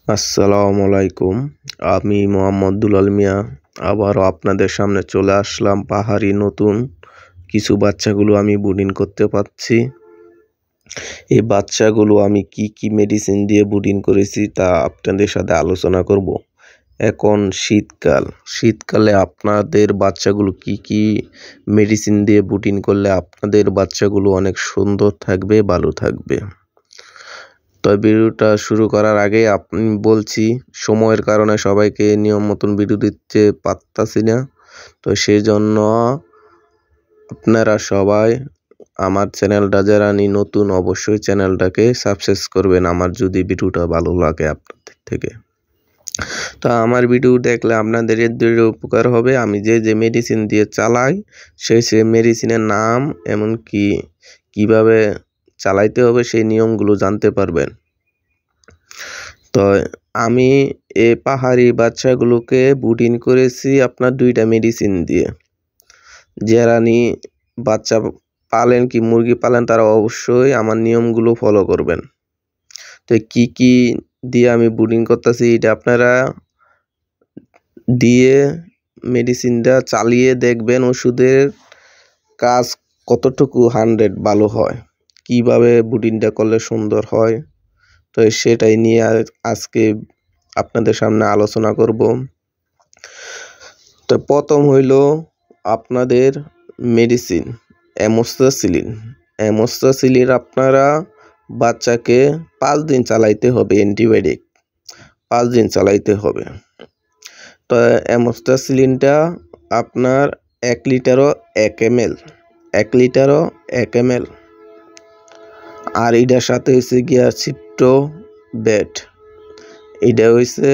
আসসালামু আলাইকুম। আমি মোহাম্মদ দুলাল মিয়া আবারও আপনাদের সামনে চলে আসলাম। পাহাড়ি নতুন কিছু বাচ্চাগুলো আমি ব্রুডিং করতে পারছি। এই বাচ্চাগুলো আমি কি মেডিসিন দিয়ে ব্রুডিং করেছি তা আপনাদের সাথে আলোচনা করব। এখন শীতকালে আপনাদের বাচ্চাগুলো কি মেডিসিন দিয়ে ব্রুডিং করলে আপনাদের বাচ্চাগুলো অনেক সুন্দর থাকবে, ভালো থাকবে। তো ভিডিওটা শুরু করার আগে আপনি বলছি, সময়ের কারণে সবাইকে নিয়ম মতন ভিডিও দিতে পারতাছি না। তো সেই জন্য আপনারা সবাই আমার চ্যানেলটা যারা নতুন অবশ্যই চ্যানেলটাকে সাবস্ক্রাইব করবেন আমার যদি ভিডিওটা ভালো লাগে আপনাদের থেকে। তো আমার ভিডিও দেখলে আপনাদের এর উপকার হবে। আমি যে মেডিসিন দিয়ে চালাই সেই মেডিসিনের নাম এমনকি কিভাবে চালাইতে হবে সেই নিয়মগুলো জানতে পারবেন। তো আমি এই পাহাড়ি বাচ্চাগুলোকে ব্রুডিং করেছি আপনার 2টা মেডিসিন দিয়ে। যারা বাচ্চা পালেন কি মুরগি পালেন তারা অবশ্যই আমার নিয়মগুলো ফলো করবেন। তো কি দিয়ে আমি ব্রুডিং করতেছি এটা আপনারা দিয়ে মেডিসিনটা চালিয়ে দেখবেন ওষুধের কাজ কতটুকু 100 ভালো হয়, কিভাবে ব্রুডিংটা করলে সুন্দর হয়। তো সেটাই নিয়ে আজকে আপনাদের সামনে আলোচনা করব। তো প্রথম হইল আপনাদের মেডিসিন অ্যামোক্সিসিলিন আপনারা বাচ্চাকে 5 দিন চালাইতে হবে। অ্যান্টিবায়োটিক 5 দিন চালাইতে হবে। তো অ্যামোক্সিসিলিনটা আপনার 1 লিটারও 1 ml আর এটার সাথে হয়েছে গিয়া সিপ্টোব্যাট, এটা হয়েছে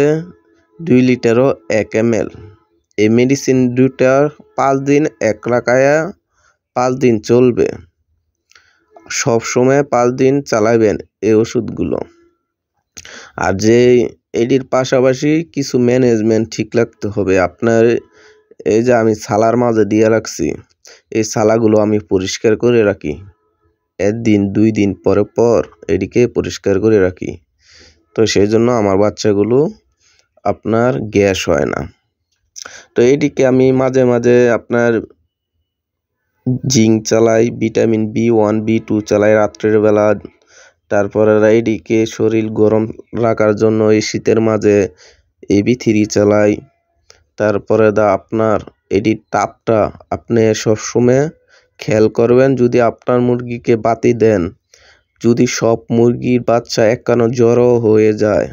2 লিটারও 1 ml। এই মেডিসিন দুটা 5 দিন এক রাখায়া 5 দিন চলবে, সব সময় 5 দিন চালাবেন এই ওষুধগুলো। আর যে এটির পাশাপাশি কিছু ম্যানেজমেন্ট ঠিক রাখতে হবে আপনার। এই যে আমি ছালার মাঝে দিয়ে রাখছি, এই ছালাগুলো আমি পরিষ্কার করে রাখি 1 দিন 2 দিন পর এটিকে পরিষ্কার করে রাখি। তো সেই জন্য আমার বাচ্চাগুলো আপনার গ্যাস হয় না। তো এটিকে আমি মাঝে মাঝে আপনার জিঙ্ক চালাই, ভিটামিন B1 B2 চালাই রাত্রের বেলা। তারপরে এটিকে শরীর গরম রাখার জন্য এই শীতের মাঝে AB3 চালাই। তারপরে আপনার এটির তাপটা আপনি সবসময় খেয়াল করবেন। যদি আপনার মুরগিকে বাতি দেন, যদি সব মুরগির বাচ্চা একখানো জ্বরও হয়ে যায়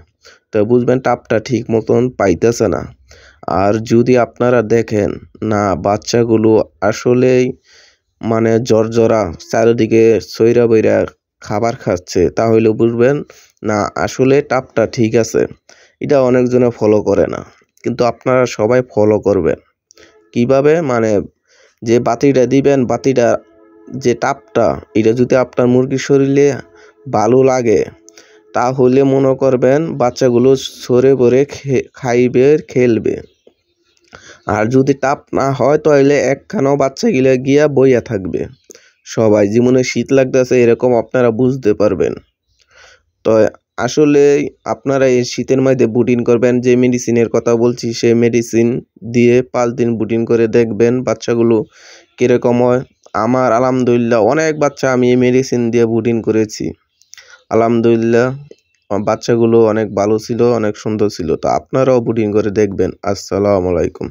তো বুঝবেন তাপটা ঠিক মতন পাইতেছে না। আর যদি আপনারা দেখেন না বাচ্চাগুলো আসলেই মানে জ্বরা চারিদিকে সইরা বইরা খাবার খাচ্ছে, তাহলে বুঝবেন না আসলে তাপটা ঠিক আছে। এটা অনেকজনে ফলো করে না, কিন্তু আপনারা সবাই ফলো করবেন। কিভাবে মানে যে বাতিটা দিবেন, বাতিটা যে তাপটা এটা যদি আপনার মুরগির শরীরে ভালো লাগে তাহলে মনে করবেন বাচ্চাগুলো সরে পড়ে খাইবে খেলবে। আর যদি তাপ না হয় তাহলে একখানাও বাচ্চা গিয়া বইয়া থাকবে। সবাই জীবনে শীত লাগতেছে এরকম আপনারা বুঝতে পারবেন। তো আসলে আপনারা এই শীতের মধ্যে ব্রুডিং করবেন, যে মেডিসিনের কথা বলছি সেই মেডিসিন দিয়ে 5 দিন ব্রুডিং করে দেখবেন বাচ্চাগুলো কীরকম হয়। আমার আলহামদুলিল্লাহ অনেক বাচ্চা আমি এই মেডিসিন দিয়ে ব্রুডিং করেছি। আলহামদুলিল্লাহ বাচ্চাগুলো অনেক ভালো ছিল, অনেক সুন্দর ছিল। তো আপনারাও ব্রুডিং করে দেখবেন। আসসালামু আলাইকুম।